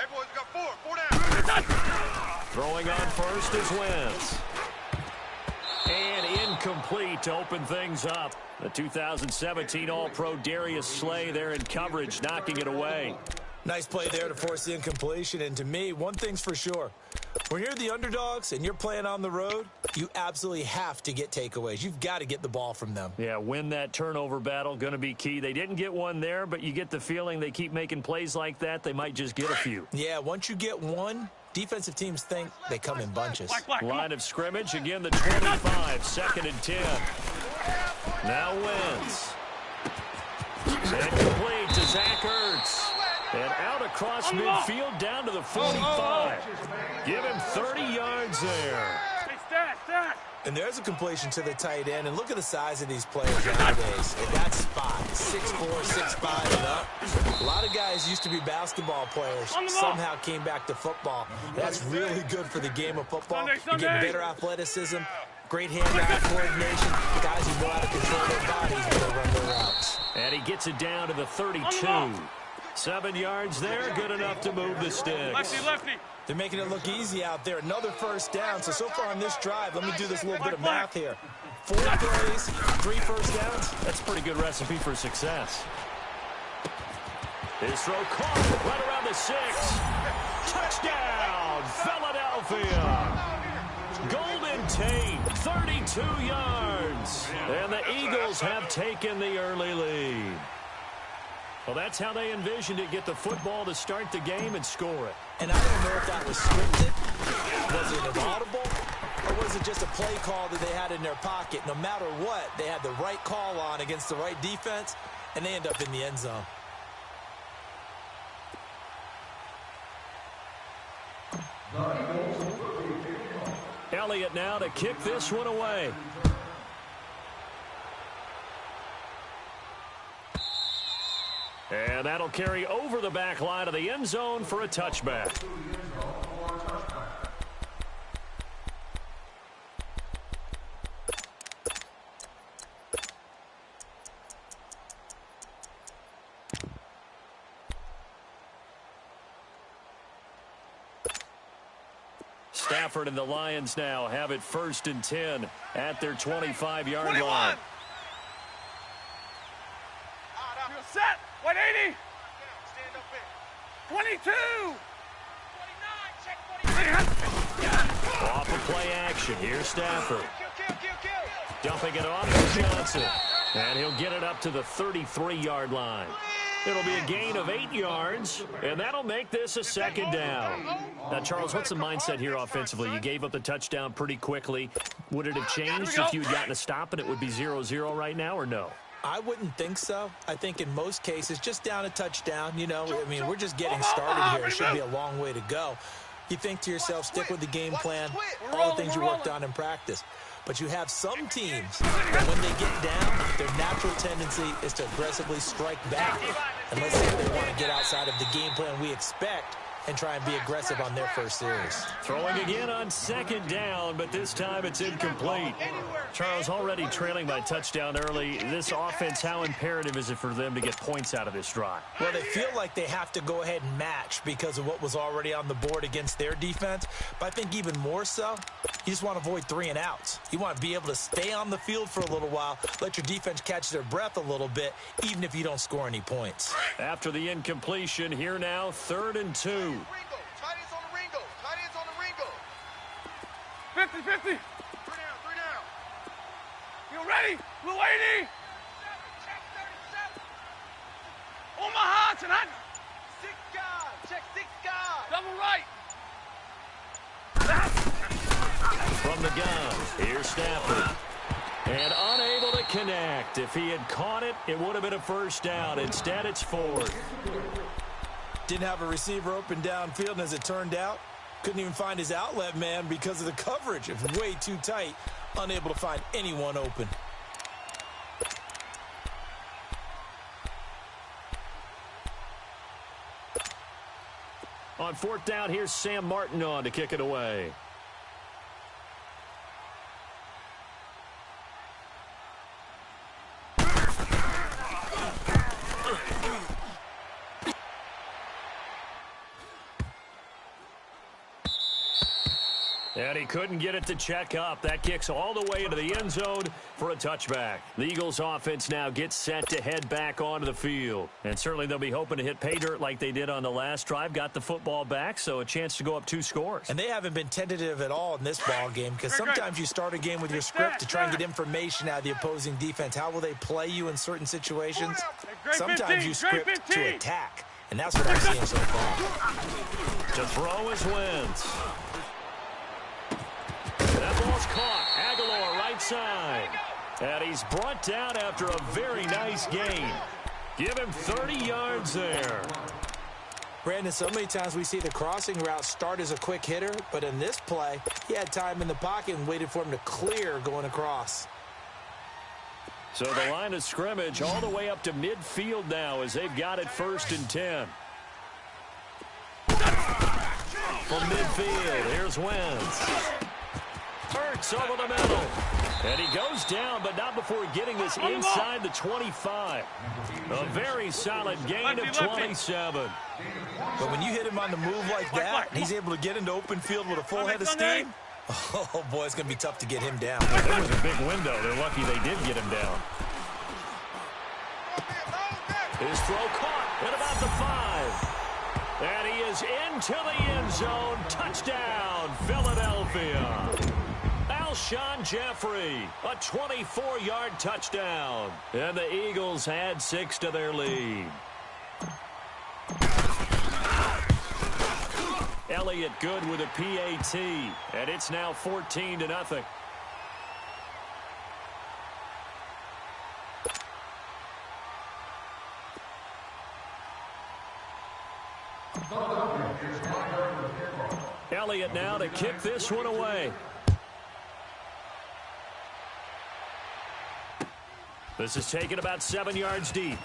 Hey, boys, we got four down. Throwing on first is Wentz. And incomplete to open things up. The 2017 All-Pro Darius Slay there in coverage, knocking it away. Nice play there to force the incompletion. And to me, one thing's for sure. When you're the underdogs and you're playing on the road, you absolutely have to get takeaways. You've got to get the ball from them. Yeah, win that turnover battle, going to be key. They didn't get one there, but you get the feeling they keep making plays like that, they might just get a few. Yeah, once you get one, defensive teams think they come in bunches. Line of scrimmage, again the 25, 2nd and 10. Now Wentz. And complete to Zach Ertz. And out across midfield down to the 45. Give him 30 yards there. And there's a completion to the tight end. And look at the size of these players nowadays. In that spot, 6'4", 6'5", and up. A lot of guys used to be basketball players. Somehow came back to football. That's really good for the game of football. You're getting better athleticism, great hand-eye coordination. Guys who know how to control their bodies when they run their routes. And he gets it down to the 32. 7 yards there, good enough to move the sticks. Lefty. They're making it look easy out there. Another first down. So far on this drive, let me do this little bit of math here. 4 plays, 3 first downs. That's a pretty good recipe for success. His throw caught right around the 6. Touchdown, Philadelphia. Golden Tate, 32 yards. And the Eagles have taken the early lead. Well, that's how they envisioned it, get the football to start the game and score it. And I don't know if that was scripted, was it an audible, or was it just a play call that they had in their pocket? No matter what, they had the right call on against the right defense, and they end up in the end zone. Elliott now to kick this one away. And that'll carry over the back line of the end zone for a touchback. Stafford and the Lions now have it 1st and 10 at their 25-yard line. Set. 180. 22. 29. Off of play action. Here's Stafford. Dumping it off to Johnson. And he'll get it up to the 33-yard line. It'll be a gain of 8 yards, and that'll make this a 2nd down. Now, Charles, what's the mindset here offensively? You gave up the touchdown pretty quickly. Would it have changed if you had gotten a stop and it would be 0-0 right now, or no? I wouldn't think so. I think in most cases, just down a touchdown, you know, I mean, we're just getting started here. It should be a long way to go. You think to yourself, stick with the game plan, all the things you worked on in practice. But you have some teams that when they get down, their natural tendency is to aggressively strike back. And let's say they want to get outside of the game plan we expect and try and be aggressive on their first series. Throwing again on 2nd down, but this time it's incomplete. Charles, already trailing by touchdown early. This offense, how imperative is it for them to get points out of this drive? Well, they feel like they have to go ahead and match because of what was already on the board against their defense. But I think even more so, you just want to avoid 3 and outs. You want to be able to stay on the field for a little while, let your defense catch their breath a little bit, even if you don't score any points. After the incompletion, here now, 3rd and 2. 50. 3 down. You ready? Blue 80. Omaha tonight. 6 guys. Check 6 guys. Double right. From the gun, here's Stafford. And unable to connect. If he had caught it, it would have been a 1st down. Instead, it's 4th. Didn't have a receiver open downfield, and as it turned out, couldn't even find his outlet man because of the coverage. It was way too tight, unable to find anyone open. On 4th down, here's Sam Martin on to kick it away. And he couldn't get it to check up. That kicks all the way into the end zone for a touchback. The Eagles offense now gets set to head back onto the field. And certainly they'll be hoping to hit pay dirt like they did on the last drive. Got the football back, so a chance to go up 2 scores. And they haven't been tentative at all in this ball game, because sometimes you start a game with your script to try and get information out of the opposing defense. How will they play you in certain situations? Sometimes you script to attack. And that's what I'm seeing so far. To throw is Wentz. That ball's caught. Aguilar right side. And he's brought down after a very nice gain. Give him 30 yards there. Brandon, so many times we see the crossing route start as a quick hitter, but in this play, he had time in the pocket and waited for him to clear going across. So the line of scrimmage all the way up to midfield now as they've got it 1st and 10. From midfield, here's Wentz. Hurts over the middle. And he goes down, but not before getting this inside the 25. A very solid gain of 27. But when you hit him on the move like that, and he's able to get into open field with a full head of steam, oh, boy, it's going to be tough to get him down. There was a big window. They're lucky they did get him down. His throw caught at about the 5. And he is into the end zone. Touchdown, Philadelphia. Alshon Jeffrey, a 24-yard touchdown. And the Eagles add 6 to their lead. Elliott good with a PAT, and it's now 14-0. Elliott now to kick this one away. This is taken about 7 yards deep.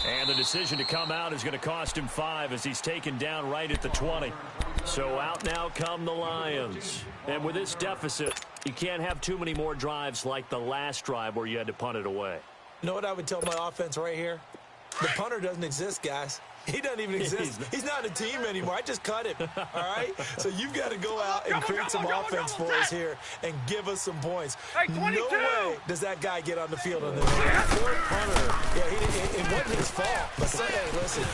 And the decision to come out is going to cost him 5 as he's taken down right at the 20. So out now come the Lions. And with this deficit, you can't have too many more drives like the last drive where you had to punt it away. You know what I would tell my offense right here? The punter doesn't exist, guys. He doesn't even exist. He's not a team anymore. I just cut him, all right? So you've got to go out and create some offense for us here and give us some points. No way does that guy get on the field on this. Poor punter. Yeah, it wasn't his fault. But hey, listen,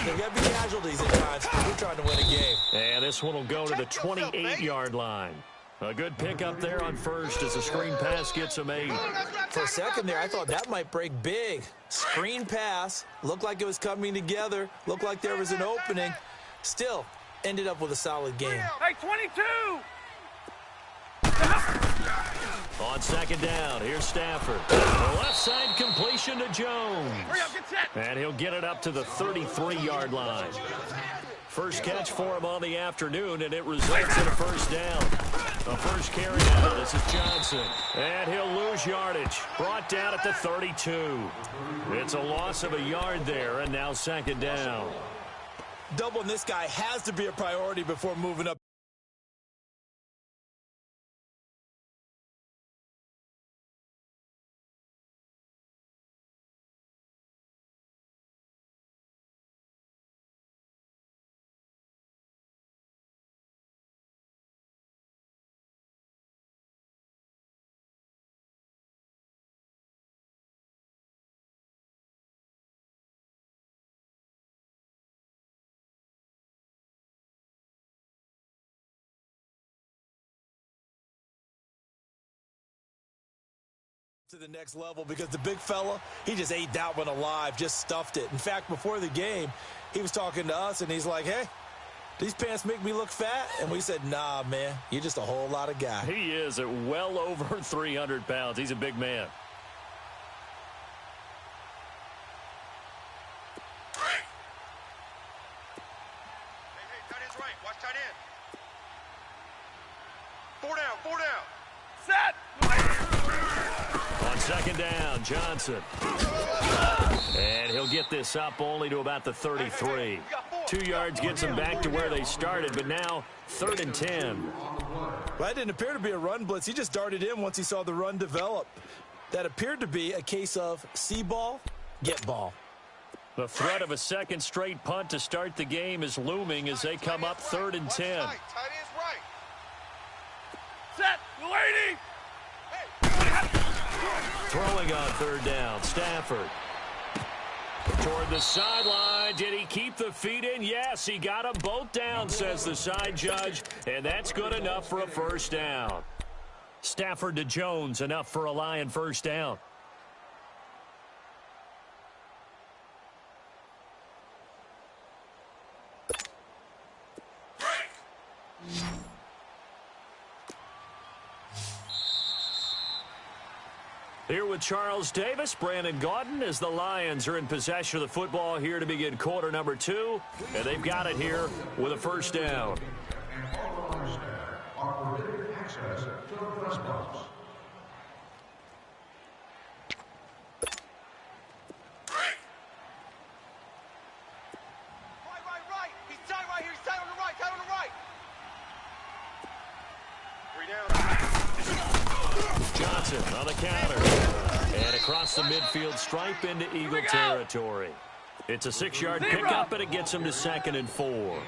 there got to be casualties at times. We're trying to win a game. And this one will go to the 28-yard line. A good pickup there on first as the screen pass gets him 8. For a second there, I thought that might break big. Screen pass. Looked like it was coming together. Looked like there was an opening. Still, ended up with a solid game. Hey, 22! On second down, here's Stafford. The left side completion to Jones. Hurry up, get set! And he'll get it up to the 33-yard line. First catch for him on the afternoon, and it results in a first down. A first carry now. This is Johnson. And he'll lose yardage. Brought down at the 32. It's a loss of a yard there, and now second down. Doubling this guy has to be a priority before moving up. To the next level, because the big fella, he just ate that one alive, just stuffed it. In fact, before the game, he was talking to us, and he's like, hey, these pants make me look fat? And we said, nah, man, you're just a whole lot of guy. He is at well over 300 pounds. He's a big man. Hey, tight end's right. Watch tight end. 4 down, 4 down. Set! On second down, Johnson. And he'll get this up only to about the 33. 2 yards gets him back to where they started, but now 3rd and 10. Well, that didn't appear to be a run blitz. He just darted in once he saw the run develop. That appeared to be a case of see ball, get ball. The threat of a second straight punt to start the game is looming as they come up 3rd and 10. Tight end's right. Set. Lady. Throwing on 3rd down, Stafford. Toward the sideline. Did he keep the feet in? Yes, he got them both down, says the side judge, and that's good enough for a first down. Stafford to Jones, enough for a Lion first down. Here with Charles Davis, Brandon Gaudin, as the Lions are in possession of the football here to begin quarter number 2. And they've got it here with a first down. Right. He's tight right here. He's tight on the right. Tight on the right. 3 down. Johnson on the counter. And across the midfield stripe into Eagle territory. It's a 6-yard pickup, and it gets him to 2nd and 4.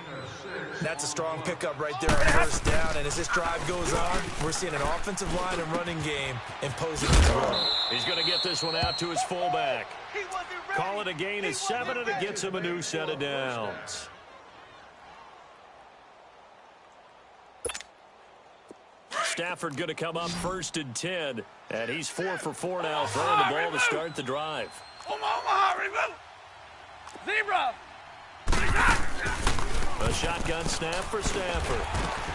That's a strong pickup right there on first down. And as this drive goes on, we're seeing an offensive line and running game imposing its will. He's going to get this one out to his fullback. Call it a gain of 7, and it gets him a new set of downs. Stafford going to come up 1st and 10, and he's 4 for 4 now, throwing the ball to start the drive. Omaha, remove. Zebra. A shotgun snap for Stafford.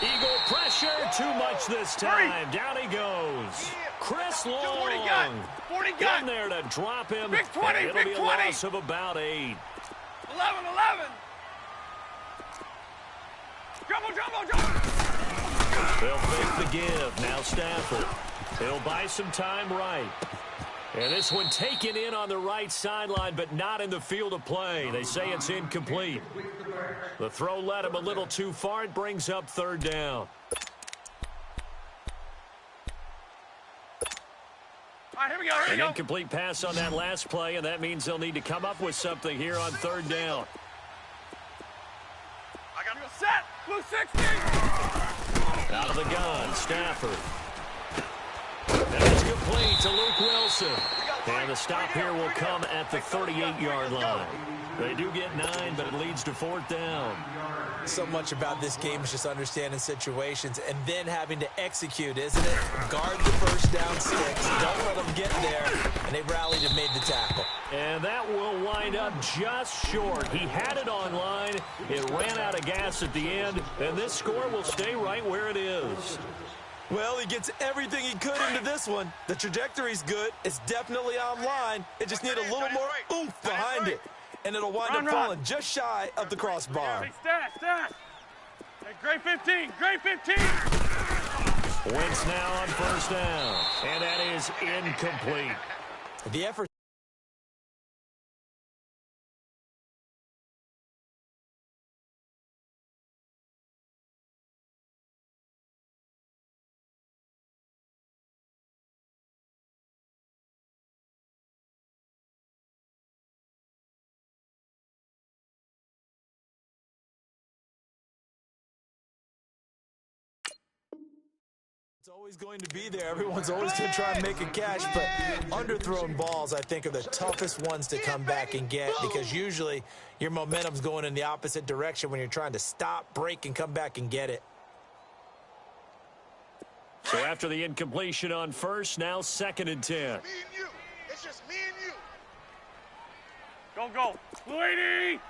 Eagle pressure, too much this time. Down he goes. Chris Long 40 in there to drop him. Big 20, and it'll big be a 20. loss of about 8. 11. Jumbo. They'll fake the give. Now Stafford. He'll buy some time right. And this one taken in on the right sideline, but not in the field of play. They say it's incomplete. The throw led him a little too far. It brings up 3rd down. All right, here we go. An incomplete pass on that last play, and that means they'll need to come up with something here on 3rd down. I got to go set. Blue 60. Out of the gun, Stafford. And it's complete to Luke Wilson. And the stop here will come at the 38-yard line. They do get 9, but it leads to 4th down. So much about this game is just understanding situations and then having to execute, isn't it? Guard the first down sticks. Don't let them get there. And they rallied and made the tackle. And that will wind up just short. He had it on line. It ran out of gas at the end. And this score will stay right where it is. Well, he gets everything he could into this one. The trajectory's good. It's definitely online. It just needs a little more oomph behind it. And it'll wind up falling just shy of the crossbar. Hey, stat. Hey, great 15. Wentz now on first down. And that is incomplete. The effort. It's always going to be there. Everyone's always going to try and make a catch, but underthrown balls, I think, are the toughest ones to come back and get because usually your momentum's going in the opposite direction when you're trying to stop, break, and come back and get it. So after the incompletion on first, now 2nd and 10. Me and you. It's just me and you. Go. Lady.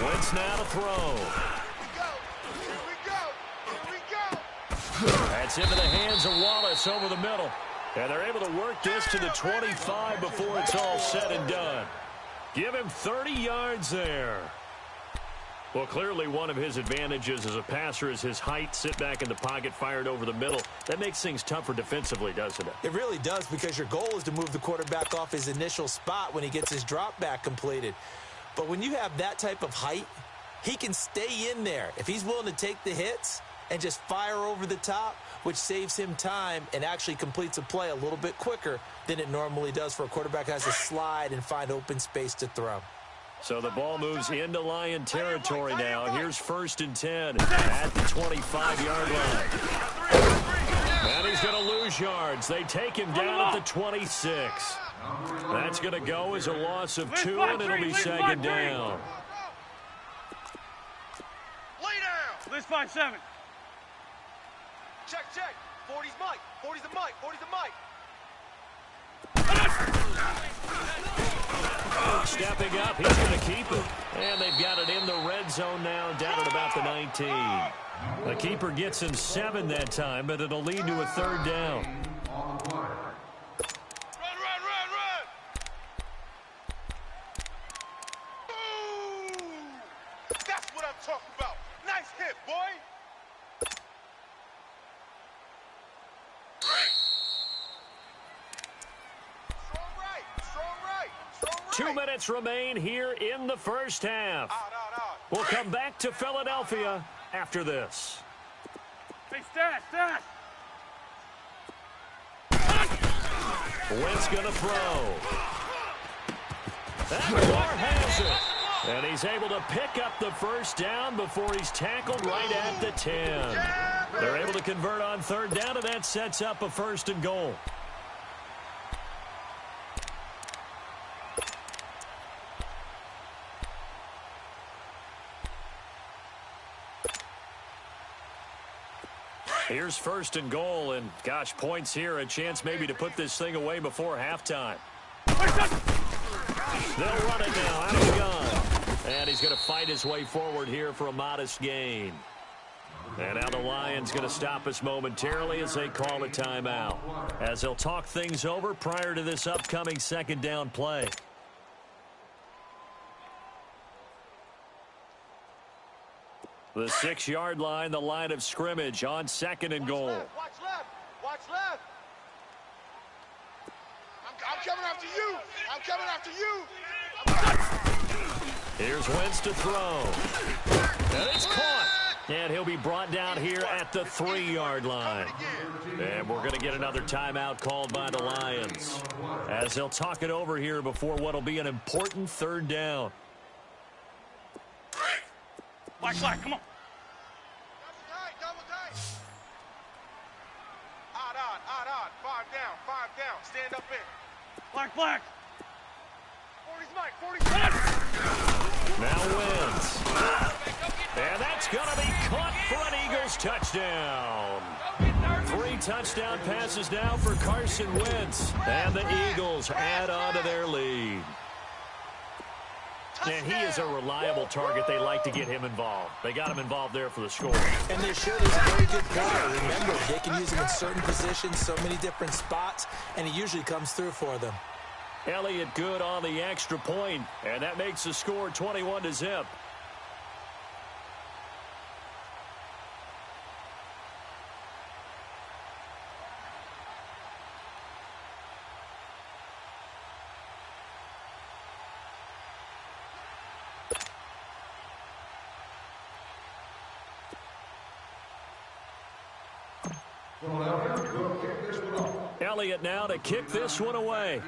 Wentz now to throw. That's into the hands of Wallace over the middle. And they're able to work this to the 25 before it's all said and done. Give him 30 yards there. Well, clearly one of his advantages as a passer is his height. Sit back in the pocket, fired over the middle. That makes things tougher defensively, doesn't it? It really does because your goal is to move the quarterback off his initial spot when he gets his drop back completed. But when you have that type of height, he can stay in there. If he's willing to take the hits and just fire over the top, which saves him time and actually completes a play a little bit quicker than it normally does for a quarterback who has to slide and find open space to throw. So the ball moves into Lion territory now. Here's 1st and 10 at the 25-yard line. And he's going to lose yards. They take him down at the 26. That's going to go as a loss of 2, and it'll be 2nd down. Lay down. List 5-7. Check, check. 40's Mike. 40's the Mike. 40's the Mike. Stepping up, he's going to keep it. And they've got it in the red zone now, down at about the 19. The keeper gets him 7 that time, but it'll lead to a 3rd down. Run. Ooh, that's what I'm talking about. Nice hit, boy. Strong right. 2 minutes remain here in the first half. Out. We'll come back to Philadelphia after this. Hey, stat. Wentz going to throw. That Moore has it. And he's able to pick up the 1st down before he's tackled right at the 10. They're able to convert on 3rd down, and that sets up a 1st and goal. Here's 1st and goal, and gosh, points here, a chance maybe to put this thing away before halftime. They'll run it now out of the gun. And he's going to fight his way forward here for a modest gain. And now the Lions going to stop us momentarily as they call a timeout, as they'll talk things over prior to this upcoming 2nd down play. The 6-yard line, the line of scrimmage on 2nd and goal. Watch left. I'm coming after you. Here's Wentz to throw. And it's caught. And he'll be brought down here at the 3-yard line. And we're going to get another timeout called by the Lions, as they'll talk it over here before what will be an important 3rd down. Black, come on. Double tight. Odd. 5 down. Stand up in. Black. 40's Mike. 40's Mike. Now Wentz. And that's going to be caught for an Eagles touchdown. 3 touchdown passes now for Carson Wentz. And the Eagles add on to their lead. And he is a reliable target. They like to get him involved. They got him involved there for the score. And they're sure he's a very good player. Remember, they can use him in certain positions, so many different spots, and he usually comes through for them. Elliott good on the extra point, and that makes the score 21-0. Elliott now to kick this one away.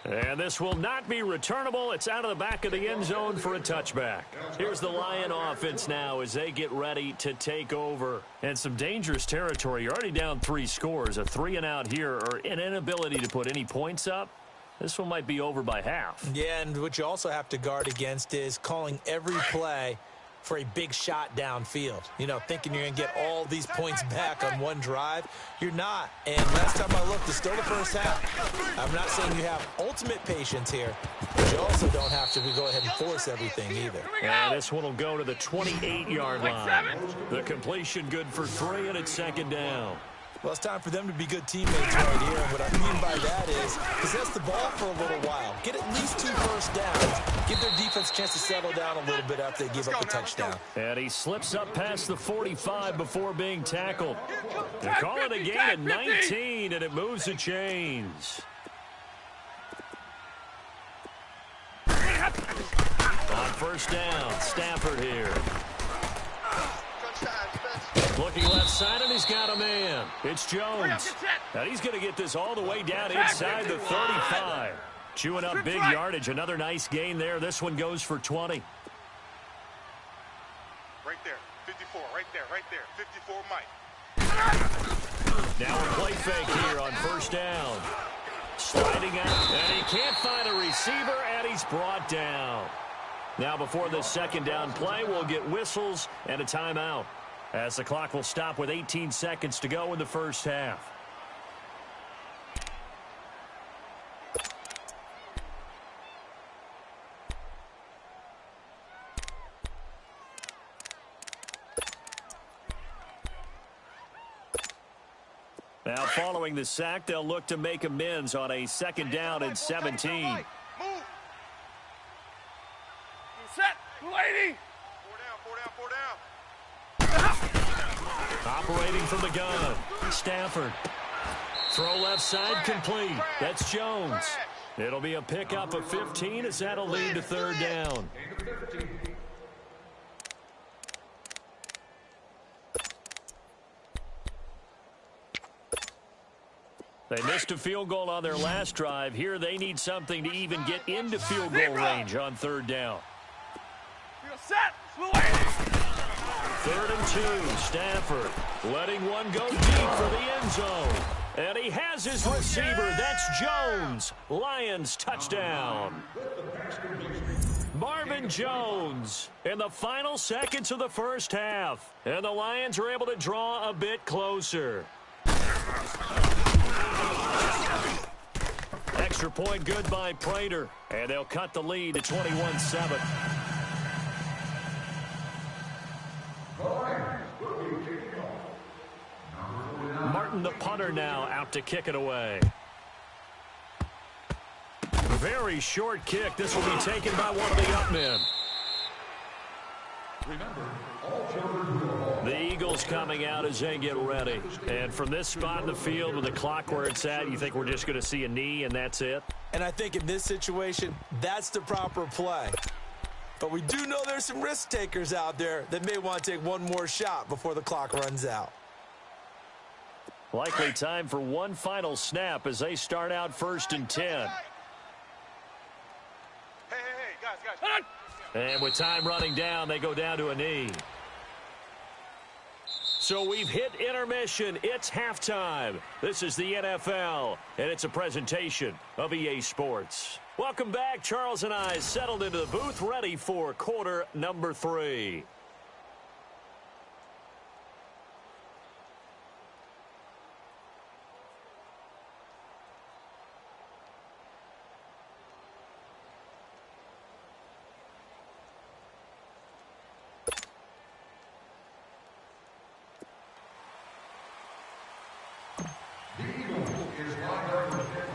And this will not be returnable. It's out of the back of the end zone for a touchback. Here's the Lion offense now as they get ready to take over. And some dangerous territory. You're already down 3 scores. A 3-and-out here, or an inability to put any points up. This one might be over by half. Yeah, and what you also have to guard against is calling every play for a big shot downfield. You know, thinking you're going to get all these points back on one drive. You're not. And last time I looked, it's still the first half. I'm not saying you have ultimate patience here, but you also don't have to go ahead and force everything either. And this one will go to the 28-yard line. The completion good for 3, and it's 2nd down. Well, it's time for them to be good teammates right here. And what I mean by that is possess the ball for a little while. Get at least 2 first downs. Give their defense a chance to settle down a little bit after they give up a touchdown. And he slips up past the 45 before being tackled. They call it a gain of 19, and it moves the chains. On first down. Stafford here. Looking left side, and he's got a man. It's Jones. And he's going to get this all the way down inside the 35. Chewing up big yardage. Another nice gain there. This one goes for 20. Right there. 54. Right there. 54, Mike. Now a play fake here on first down. Sliding out, and he can't find a receiver, and he's brought down. Now before the second down play, we'll get whistles and a timeout, as the clock will stop with 18 seconds to go in the first half. Now, following the sack, they'll look to make amends on a second down and 17. Move. Set. 280. Four down. Operating from the gun, Stafford. Throw left side complete. That's Jones. It'll be a pickup of 15 as that'll lead to third down. They missed a field goal on their last drive. Here they need something to even get into field goal range on third down. Set. 3rd and 2, Stafford letting one go deep for the end zone. And he has his receiver. That's Jones. Lions touchdown. Marvin Jones in the final seconds of the first half. And the Lions are able to draw a bit closer. Extra point good by Prater. And they'll cut the lead to 21-7. Martin, the punter, now out to kick it away. Very short kick. This will be taken by one of the up men. The Eagles coming out as they get ready. And from this spot in the field with the clock where it's at, you think we're just going to see a knee and that's it? And I think in this situation, that's the proper play. But we do know there's some risk takers out there that may want to take one more shot before the clock runs out. Likely time for one final snap as they start out 1st and 10. Hey, guys. And with time running down, they go down to a knee. So we've hit intermission. It's halftime. This is the NFL, and it's a presentation of EA Sports. Welcome back. Charles and I settled into the booth, ready for quarter number 3.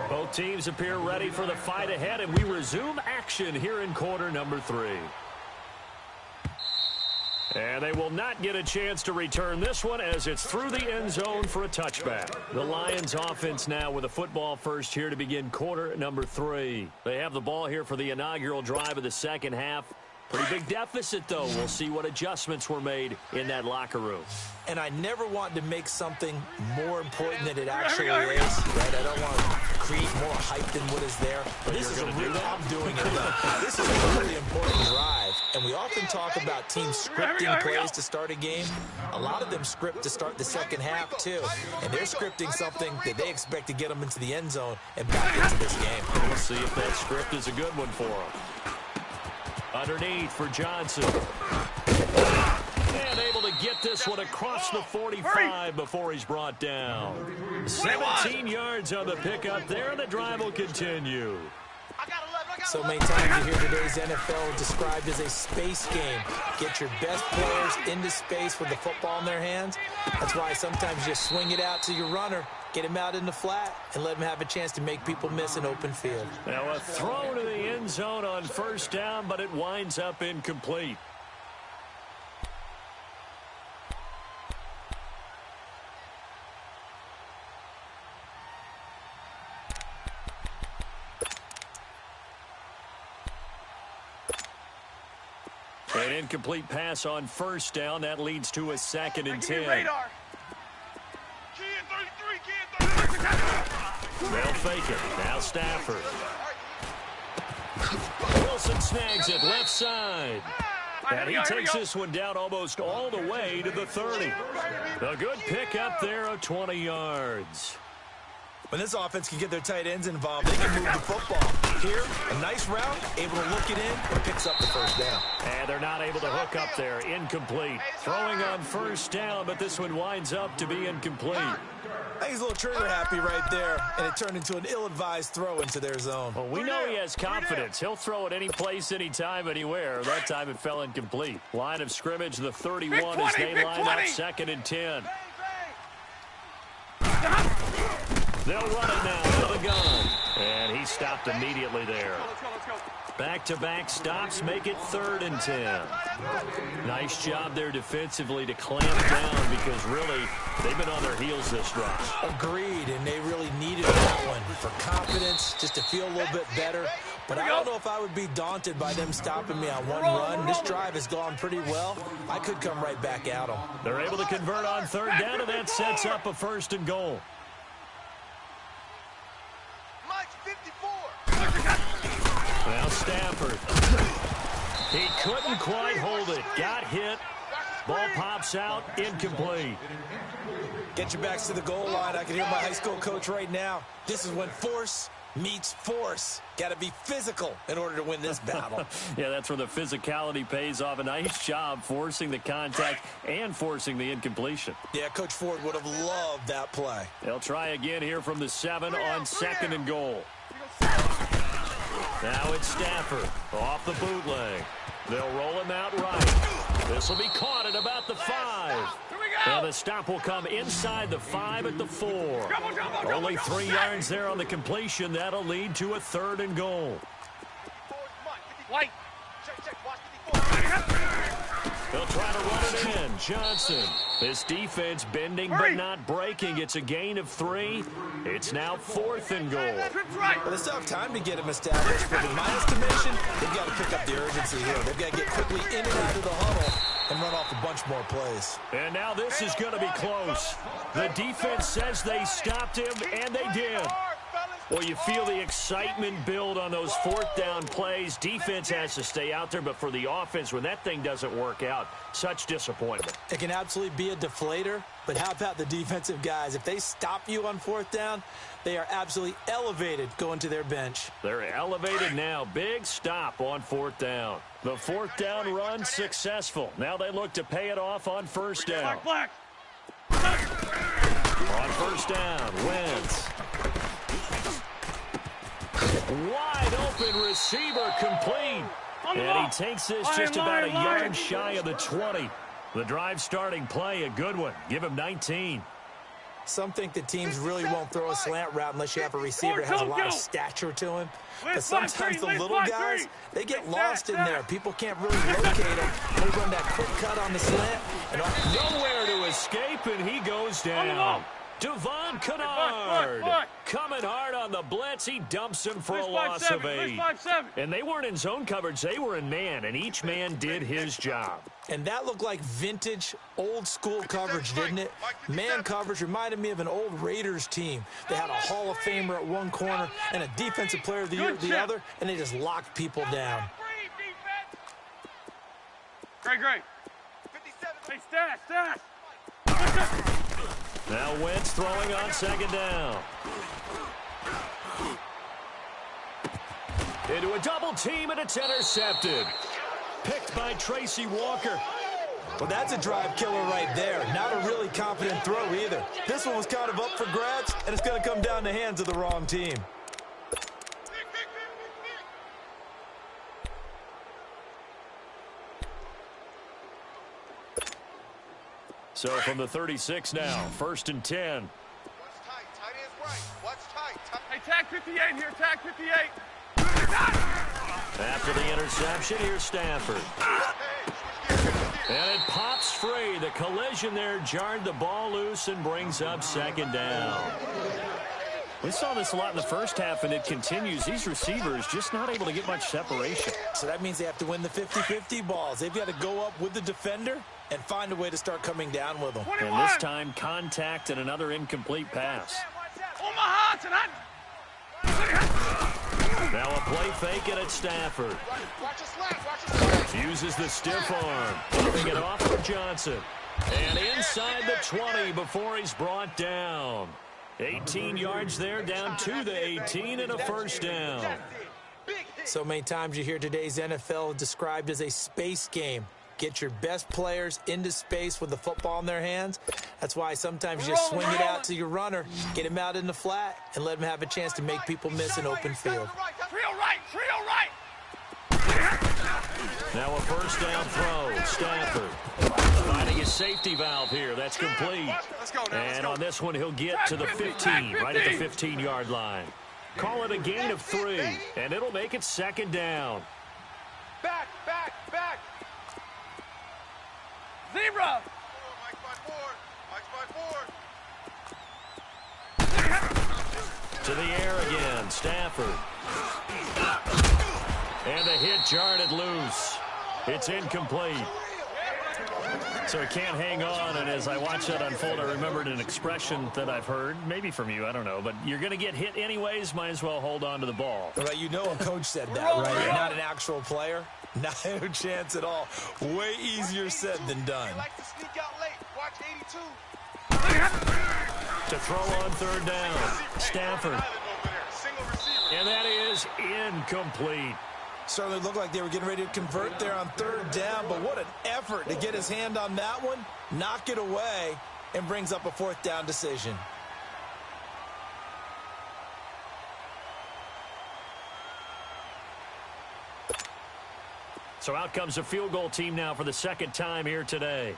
Both teams appear ready for the fight ahead, and we resume action here in quarter number 3. And they will not get a chance to return this one as it's through the end zone for a touchback. The Lions offense now with a football first here to begin quarter number 3. They have the ball here for the inaugural drive of the second half. Pretty big deficit, though. We'll see what adjustments were made in that locker room. And I never want to make something more important than it actually is, right? I don't want to create more hype than what is there. But this is a real, I'm doing it, though. This is a really important drive. And we often talk about teams scripting plays to start a game. A lot of them script to start the second half, too. And they're scripting something that they expect to get them into the end zone and back into this game. We'll see if that script is a good one for them. Underneath for Johnson. And able to get this one across the 45 before he's brought down. 17 yards on the pickup there, and the drive will continue. So many times you hear today's NFL described as a space game. Get your best players into space with the football in their hands. That's why sometimes you just swing it out to your runner, get him out in the flat, and let him have a chance to make people miss an open field. Now a throw to the end zone on first down, but it winds up incomplete. An incomplete pass on first down. That leads to a 2nd and 10. They'll fake it. Now Stafford. Wilson snags it left side. And he takes this one down almost all the way to the 30. A good pickup there of 20 yards. When this offense can get their tight ends involved, they can move the football. Here, a nice route, able to look it in, and picks up the first down. And they're not able to hook up there. Incomplete. Throwing on first down, but this one winds up to be incomplete. I think he's a little trigger happy right there, and it turned into an ill-advised throw into their zone. Well, we know he has confidence. He'll throw it any place, anytime, anywhere. That time it fell incomplete. Line of scrimmage, the 31 as they line up 2nd and 10. They'll run it now out of the gun. And he stopped immediately there. Back-to-back stops make it 3rd and 10. Nice job there defensively to clamp down because really they've been on their heels this drive. Agreed, and they really needed that one for confidence, just to feel a little bit better. But I don't know if I would be daunted by them stopping me on one run. This drive has gone pretty well. I could come right back at them. They're able to convert on 3rd down, and that sets up a 1st and goal. Now Stafford. He couldn't quite hold it. Got hit. Ball pops out. Incomplete. Get your backs to the goal line. I can hear my high school coach right now. This is when force meets force. Got to be physical in order to win this battle. Yeah, that's where the physicality pays off. A nice job forcing the contact and forcing the incompletion. Yeah, Coach Ford would have loved that play. They'll try again here from the 7 on 2nd and goal. Now it's Stafford off the bootleg. They'll roll him out right. This will be caught at about the 5. And the stop will come inside the 5 at the 4. Only 3 yards there on the completion. That'll lead to a 3rd and goal. White. They'll try to run it in. Johnson. This defense bending but not breaking. It's a gain of 3. It's now 4th and goal. Well, they still have time to get him established, but in my estimation, they've got to pick up the urgency here. They've got to get quickly in and out of the huddle and run off a bunch more plays. And now this is going to be close. The defense says they stopped him, and they did. Well, you feel the excitement build on those 4th down plays. Defense has to stay out there, but for the offense, when that thing doesn't work out, such disappointment. It can absolutely be a deflator, but how about the defensive guys? If they stop you on 4th down, they are absolutely elevated going to their bench. They're elevated now. Big stop on 4th down. The 4th down run successful. Now they look to pay it off on 1st down. On 1st down, Wentz. Wide open receiver complete. And he takes this just about a yard shy of the 20. The drive starting play, a good one. Give him 19. Some think that teams really won't throw a slant route unless you have a receiver that has a lot of stature to him. But sometimes the little guys, they get lost in there. People can't really locate them. They run that quick cut on the slant. And nowhere to escape, and he goes down. Devon Kennard coming hard on the blitz. He dumps him for a loss of 8. And they weren't in zone coverage. They were in man, and each man did his job. And that looked like vintage, old-school coverage, didn't it? Man coverage reminded me of an old Raiders team. They had a Hall of Famer at one corner and a Defensive Player of the Year at the other, and they just locked people down. Great. Hey, stash. Now Wentz throwing on 2nd down. Into a double team, and it's intercepted. Picked by Tracy Walker. Well, that's a drive killer right there. Not a really confident throw either. This one was kind of up for grabs, and it's going to come down the hands of the wrong team. So from the 36 now, 1st and 10. What's tight? Tight ends right. What's tight? Hey, tag 58 here. Tag 58. After the interception, here's Stafford. And it pops free. The collision there jarred the ball loose and brings up 2nd down. We saw this a lot in the first half, and it continues. These receivers just not able to get much separation. So that means they have to win the 50-50 balls. They've got to go up with the defender and find a way to start coming down with them. And this time, contact and another incomplete pass. Omaha tonight. Now a play fake it at Stafford. Uses the stiff arm. Giving it off for Johnson. And inside the 20 before he's brought down. 18 yards there, down to the 18 and a first down. So many times you hear today's NFL described as a space game. Get your best players into space with the football in their hands. That's why sometimes you just swing it out to your runner, get him out in the flat, and let him have a chance to make people miss an open field. Trio right, trio right. Now a first down throw. Stafford finding his safety valve here. That's complete. And on this one, he'll get to the 15, right at the 15-yard line. Call it a gain of 3, and it'll make it second down. Back. Zebra. To the air again, Stafford. And the hit jarred loose. It's incomplete. So he can't hang on, and as I watch that unfold, I remembered an expression that I've heard, maybe from you, I don't know, but you're going to get hit anyways, might as well hold on to the ball. Well, you know a coach said that, right? You're not an actual player. Not a chance at all. Way easier said than done. To throw on third down, Stafford. And that is incomplete. Certainly looked like they were getting ready to convert there on third down, but what an effort to get his hand on that one, knock it away, and brings up a fourth down decision. So out comes a field goal team now for the second time here today.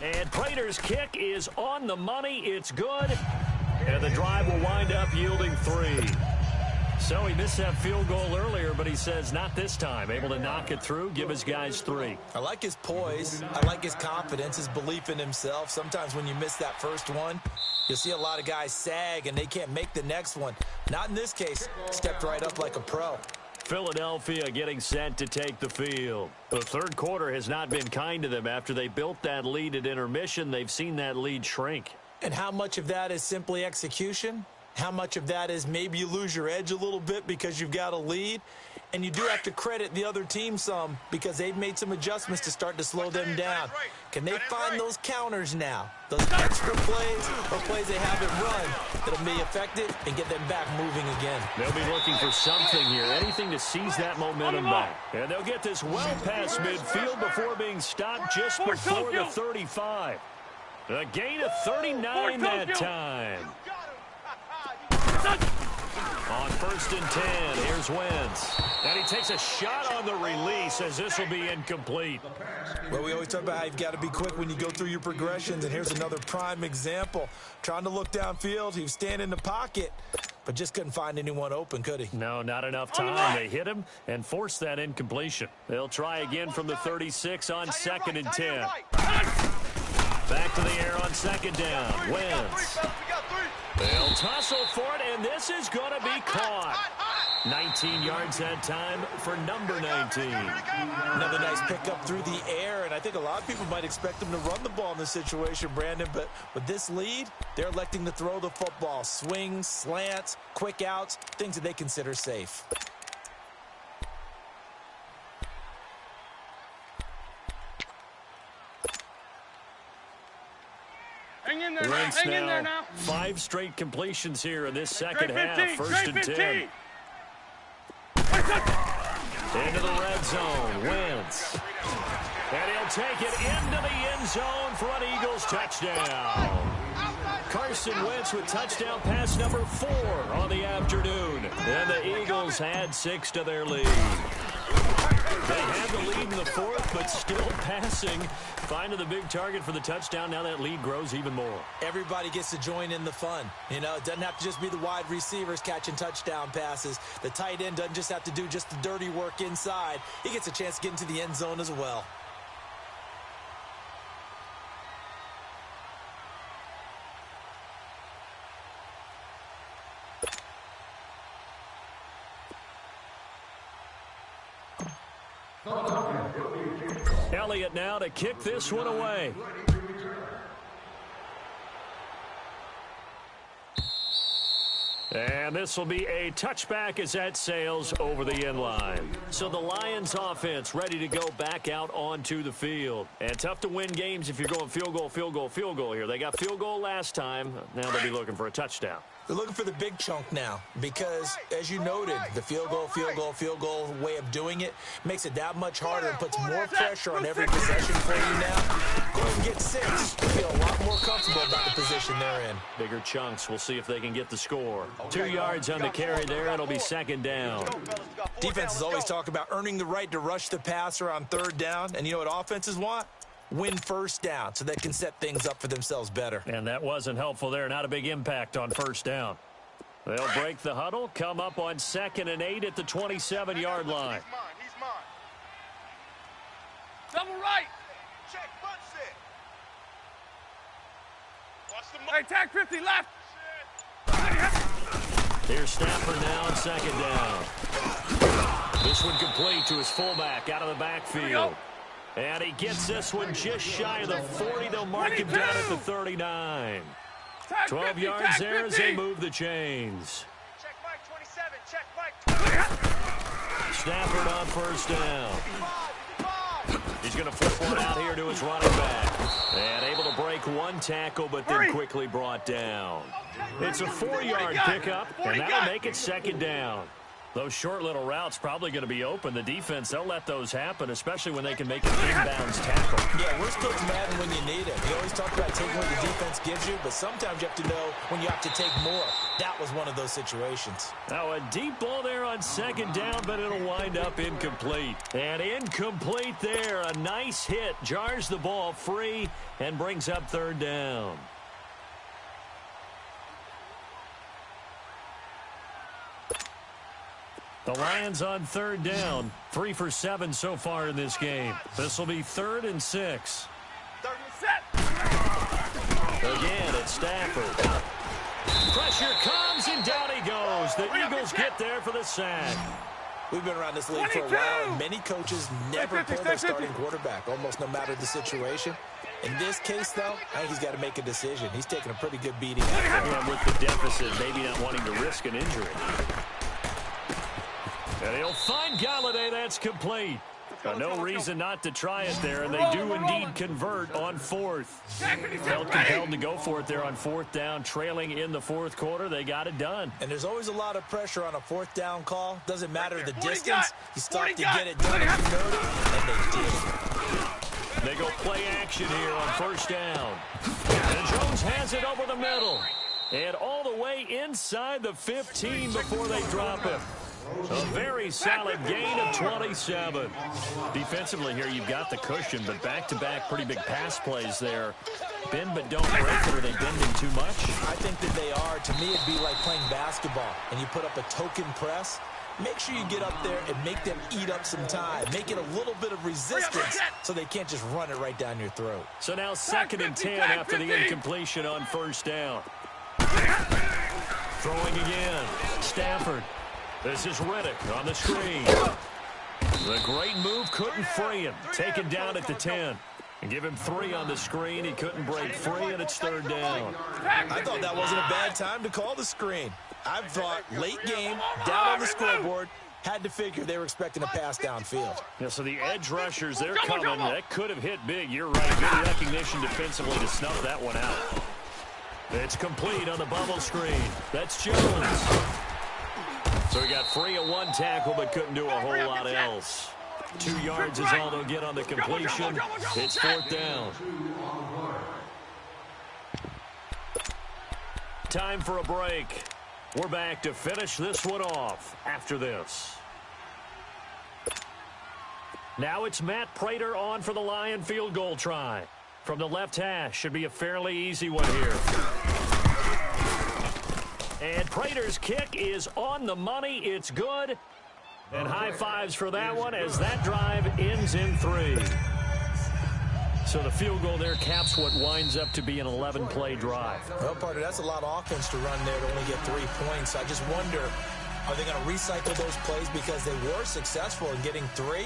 And Prater's kick is on the money. It's good. And the drive will wind up yielding 3. So he missed that field goal earlier, but he says not this time. Able to knock it through, give his guys 3. I like his poise. I like his confidence, his belief in himself. Sometimes when you miss that first one, you'll see a lot of guys sag and they can't make the next one. Not in this case. Stepped right up like a pro. Philadelphia getting set to take the field. The third quarter has not been kind to them. After they built that lead at intermission, they've seen that lead shrink. And how much of that is simply execution? How much of that is maybe you lose your edge a little bit because you've got a lead? And you do have to credit the other team some because they've made some adjustments to start to slow them down. Can they find those counters now? Those extra plays or plays they haven't run that'll be effective and get them back moving again. They'll be looking for something here, anything to seize that momentum back. And they'll get this well past midfield before being stopped just before the 35. A gain of 39 that time. On 1st and 10, here's Wentz. And he takes a shot on the release as this will be incomplete. Well, we always talk about how you've got to be quick when you go through your progressions, and here's another prime example. Trying to look downfield, he was standing in the pocket, but just couldn't find anyone open, could he? No, not enough time. They hit him and forced that incompletion. They'll try again from the 36 on 2nd and 10. Back to the air on 2nd down. Wentz. They'll tussle for it, and this is going to be caught. 19 yards that time for number 19. Another nice pickup through the air, and I think a lot of people might expect them to run the ball in this situation, Brandon, but with this lead, they're electing to throw the football. Swings, slants, quick outs, things that they consider safe. Wentz now, 5 straight completions here in this second half. 1st and 10. Into the red zone, Wentz. And he'll take it into the end zone for an Eagles touchdown. Carson Wentz with touchdown pass number 4 on the afternoon. And the Eagles add 6 to their lead. They had the lead in the 4th, but still passing. Finding the big target for the touchdown. Now that lead grows even more. Everybody gets to join in the fun. You know, it doesn't have to just be the wide receivers catching touchdown passes. The tight end doesn't just have to do just the dirty work inside. He gets a chance to get into the end zone as well. Elliott now to kick this one away. And this will be a touchback as that sails over the end line. So the Lions offense ready to go back out onto the field. And tough to win games if you're going field goal, field goal, field goal here. They got field goal last time. Now they'll be looking for a touchdown. They're looking for the big chunk now because, as you noted, the field goal way of doing it makes it that much harder and puts more pressure on every possession for you now. Go and get 6. You feel a lot more comfortable about the position they're in. Bigger chunks. We'll see if they can get the score. 2 yards on the carry there. It'll be second down. Defenses always talk about earning the right to rush the passer on third down. And you know what offenses want? Win first down so they can set things up for themselves better. And that wasn't helpful there. Not a big impact on first down. They'll break the huddle, come up on 2nd and 8 at the 27-yard line. He's mine. Double right. Check, punch it. Watch the Hey, tag 50 left. Here's Stafford now on 2nd down. This one complete to his fullback out of the backfield. And he gets this one just shy of the 40. They'll mark him down at the 39. 12 yards there as they move the chains. Check Mike 27. Check Mike 20. Stafford on first down. He's going to flip one out here to his running back. And able to break one tackle, but then quickly brought down. It's a 4-yard pickup, and that'll make it second down. Those short little routes probably going to be open. The defense, they'll let those happen, especially when they can make an inbounds tackle. Yeah, we're still Madden when you need it. You always talk about taking what the defense gives you, but sometimes you have to know when you have to take more. That was one of those situations. Now a deep ball there on second down, but it'll wind up incomplete. And incomplete there. A nice hit. Jars the ball free and brings up third down. The Lions on third down. 3 for 7 so far in this game. This will be 3rd and 6. Again, it's Stafford. Pressure comes, and down he goes. The Eagles get there for the sack. We've been around this league for a while, and many coaches never pull their starting quarterback, almost no matter the situation. In this case, though, I think he's got to make a decision. He's taking a pretty good beating. And with the deficit, maybe not wanting to risk an injury. And he'll find Galladay. That's complete. No reason not to try it there, and they do indeed convert on 4th. Felt compelled to go for it there on 4th down, trailing in the 4th quarter. They got it done. And there's always a lot of pressure on a 4th down call. Doesn't matter the distance. You stop to get it done if you know it, and they did. They go play action here on 1st down. And Jones has it over the middle. And all the way inside the 15 before they drop it. A very solid gain of 27. Defensively here, you've got the cushion, but back-to-back pretty big pass plays there. Bend but don't break, or are they bending too much? I think that they are. To me, it'd be like playing basketball, and you put up a token press. Make sure you get up there and make them eat up some time. Make it a little bit of resistance so they can't just run it right down your throat. So now 2nd and 10 after the incompletion on 1st down. Throwing again. Stafford. This is Riddick on the screen. The great move couldn't free him. Taken down at the 10. And give him 3 on the screen. He couldn't break free, and it's 3rd down. I thought that wasn't a bad time to call the screen. I thought late game, down on the scoreboard, had to figure they were expecting a pass downfield. Yeah, so the edge rushers, they're coming. That could have hit big. You're right. Good recognition defensively to snuff that one out. It's complete on the bubble screen. That's Jones. So he got free of one tackle, but couldn't do a whole lot else. 2 yards is all they'll get on the completion. It's 4th down. Time for a break. We're back to finish this one off after this. Now it's Matt Prater on for the Lion field goal try. From the left hash, should be a fairly easy one here. And Prater's kick is on the money. It's good. And high fives for that one as that drive ends in 3. So the field goal there caps what winds up to be an 11-play drive. Well, partner, that's a lot of offense to run there to only get 3 points. I just wonder, are they going to recycle those plays because they were successful in getting 3?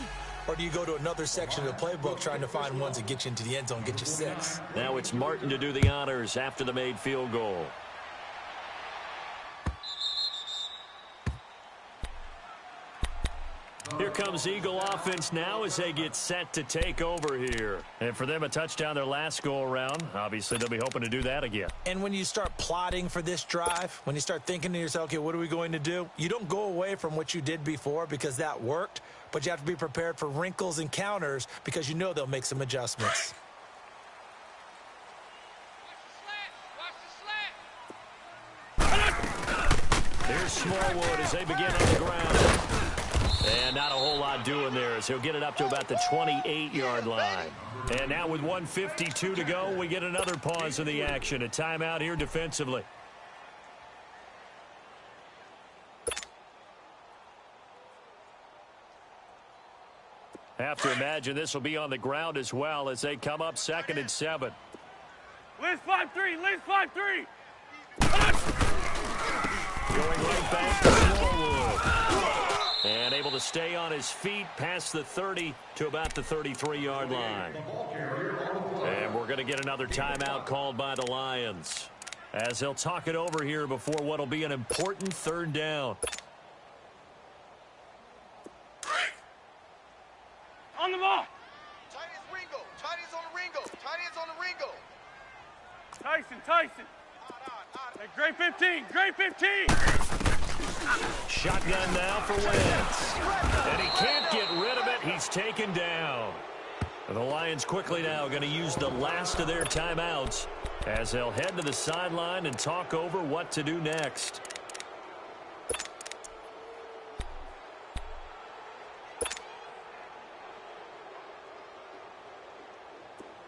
or do you go to another section of the playbook trying to find ones that get you into the end zone, get you 6? Now it's Martin to do the honors after the made field goal. Here comes Eagle offense now as they get set to take over here. And for them, a touchdown their last go-around. Obviously, they'll be hoping to do that again. And when you start plotting for this drive, when you start thinking to yourself, okay, what are we going to do? You don't go away from what you did before because that worked, but you have to be prepared for wrinkles and counters because you know they'll make some adjustments. Here's Smallwood as they begin on the ground. And not a whole lot doing there as he'll get it up to about the 28-yard line. And now with 1:52 to go, we get another pause in the action. A timeout here defensively. Have to imagine this will be on the ground as well as they come up 2nd and 7. Liz 5-3, Liz 5-3. Going right back to Smallwood. And able to stay on his feet past the 30 to about the 33-yard line. And we're going to get another timeout called by the Lions as they'll talk it over here before what will be an important 3rd down. On the ball. Tight ends Ringo. Tight ends on the Ringo. Tight ends on the Ringo. Tyson. Hey, great 15. Great 15. Shotgun now for Wentz. And he can't get rid of it. He's taken down. The Lions quickly now going to use the last of their timeouts as they'll head to the sideline and talk over what to do next.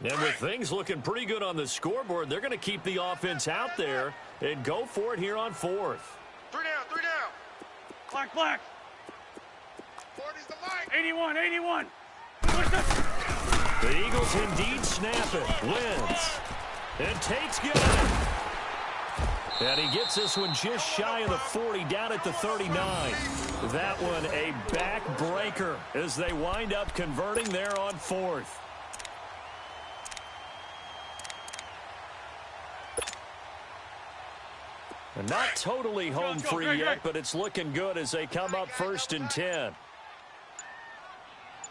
And with things looking pretty good on the scoreboard, they're going to keep the offense out there and go for it here on 4th. 3 down. Black. 40's the line. 81. The Eagles indeed snap it. Wentz. And Tate's got it. And he gets this one just shy of the 40, down at the 39. That one a backbreaker as they wind up converting there on 4th. Not totally home free yet, but it's looking good as they come up 1st and 10.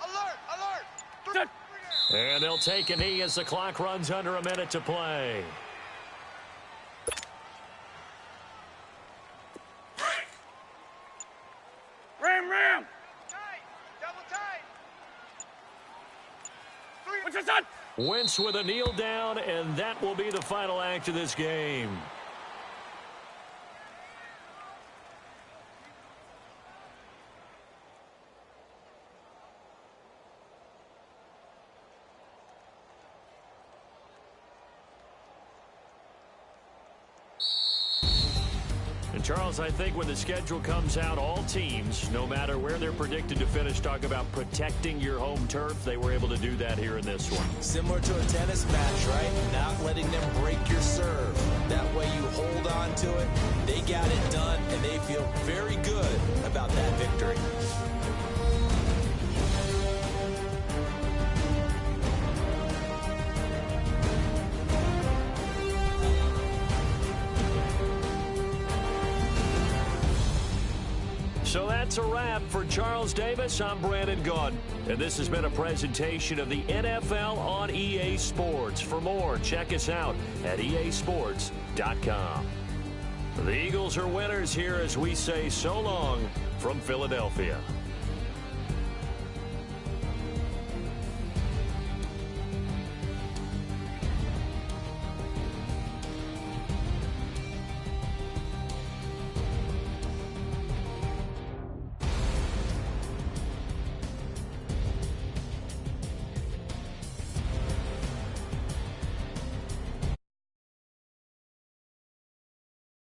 Alert. And they'll take a knee as the clock runs under a minute to play. Ram. Tight. Double tight. What's your son? Wentz with a kneel down, and that will be the final act of this game. And Charles, I think when the schedule comes out, all teams, no matter where they're predicted to finish, talk about protecting your home turf. They were able to do that here in this one. Similar to a tennis match, right? Not letting them break your serve. That way you hold on to it. They got it done, and they feel very good about that victory. So that's a wrap for Charles Davis. I'm Brandon Gaudin, and this has been a presentation of the NFL on EA Sports. For more, check us out at easports.com. The Eagles are winners here as we say so long from Philadelphia.